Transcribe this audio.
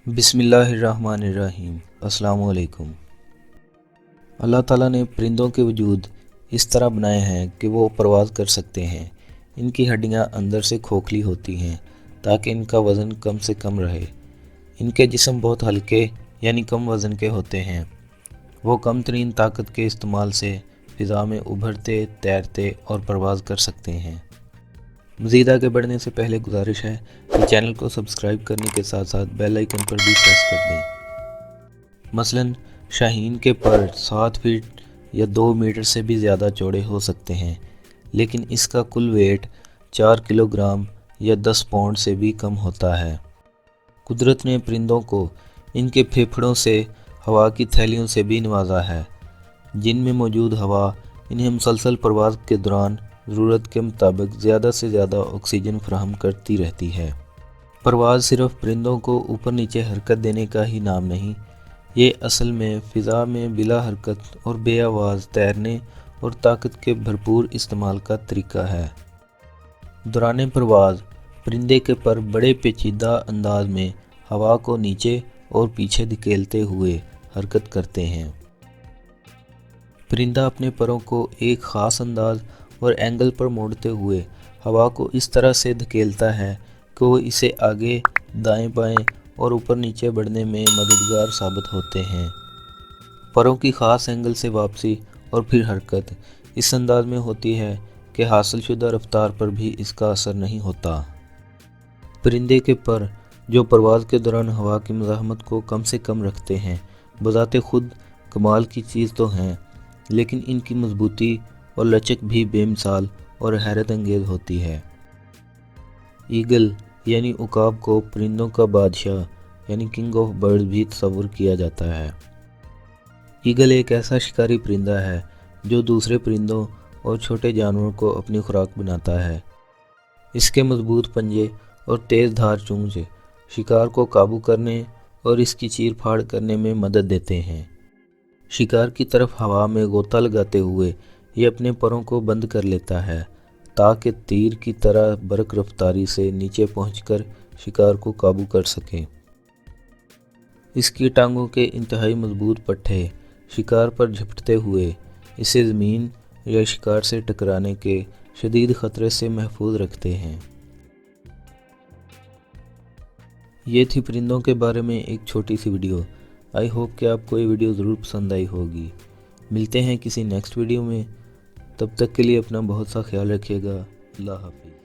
بسم اللہ الرحمن الرحیم۔ السلام علیکم۔ اللہ تعالیٰ نے پرندوں کے وجود اس طرح بنائے ہیں کہ وہ پرواز کر سکتے ہیں۔ ان کی ہڈیاں اندر سے کھوکھلی ہوتی ہیں تاکہ ان کا وزن کم سے کم رہے۔ ان کے جسم بہت ہلکے یعنی کم وزن کے ہوتے ہیں۔ وہ کم ترین طاقت کے استعمال سے فضا میں ابھرتے، تیرتے اور پرواز کر سکتے ہیں۔ مزید آگے بڑھنے سے پہلے گزارش ہے کہ چینل کو سبسکرائب کرنے کے ساتھ ساتھ بیل آئیکن پر بھی پریس کر دیں۔ مثلاً شاہین کے پر 7 فٹ یا 2 میٹر سے بھی زیادہ چوڑے ہو سکتے ہیں، لیکن اس کا کل ویٹ 4 کلو گرام یا 10 پاؤنڈ سے بھی کم ہوتا ہے۔ قدرت نے پرندوں کو ان کے پھیپھڑوں سے ہوا کی تھیلیوں سے بھی نوازا ہے، جن میں موجود ہوا انہیں مسلسل پرواز کے دوران ضرورت کے مطابق زیادہ سے زیادہ آکسیجن فراہم کرتی رہتی ہے۔ پرواز صرف پرندوں کو اوپر نیچے حرکت دینے کا ہی نام نہیں، یہ اصل میں فضا میں بلا حرکت اور بے آواز تیرنے اور طاقت کے بھرپور استعمال کا طریقہ ہے۔ دوران پرواز پرندے کے پر بڑے پیچیدہ انداز میں ہوا کو نیچے اور پیچھے دھکیلتے ہوئے حرکت کرتے ہیں۔ پرندہ اپنے پروں کو ایک خاص انداز اور اینگل پر موڑتے ہوئے ہوا کو اس طرح سے دھکیلتا ہے کہ وہ اسے آگے، دائیں بائیں اور اوپر نیچے بڑھنے میں مددگار ثابت ہوتے ہیں۔ پروں کی خاص اینگل سے واپسی اور پھر حرکت اس انداز میں ہوتی ہے کہ حاصل شدہ رفتار پر بھی اس کا اثر نہیں ہوتا۔ پرندے کے پر جو پرواز کے دوران ہوا کی مزاحمت کو کم سے کم رکھتے ہیں، بذات خود کمال کی چیز تو ہیں، لیکن ان کی مضبوطی اور لچک بھی بے مثال اور حیرت انگیز ہوتی ہے۔ ایگل یعنی عقاب کو پرندوں کا بادشاہ یعنی کنگ آف برڈز بھی تصور کیا جاتا ہے۔ ایگل ایک ایسا شکاری پرندہ ہے جو دوسرے پرندوں اور چھوٹے جانوروں کو اپنی خوراک بناتا ہے۔ اس کے مضبوط پنجے اور تیز دھار چونچ شکار کو قابو کرنے اور اس کی چیر پھاڑ کرنے میں مدد دیتے ہیں۔ شکار کی طرف ہوا میں غوطہ لگاتے ہوئے یہ اپنے پروں کو بند کر لیتا ہے تاکہ تیر کی طرح برق رفتاری سے نیچے پہنچ کر شکار کو قابو کر سکیں۔ اس کی ٹانگوں کے انتہائی مضبوط پٹھے شکار پر جھپٹتے ہوئے اسے زمین یا شکار سے ٹکرانے کے شدید خطرے سے محفوظ رکھتے ہیں۔ یہ تھی پرندوں کے بارے میں ایک چھوٹی سی ویڈیو۔ آئی ہوپ کہ آپ کو یہ ویڈیو ضرور پسند آئی ہوگی۔ ملتے ہیں کسی نیکسٹ ویڈیو میں، تب تک کے لیے اپنا بہت سا خیال رکھیے گا۔ اللہ حافظ۔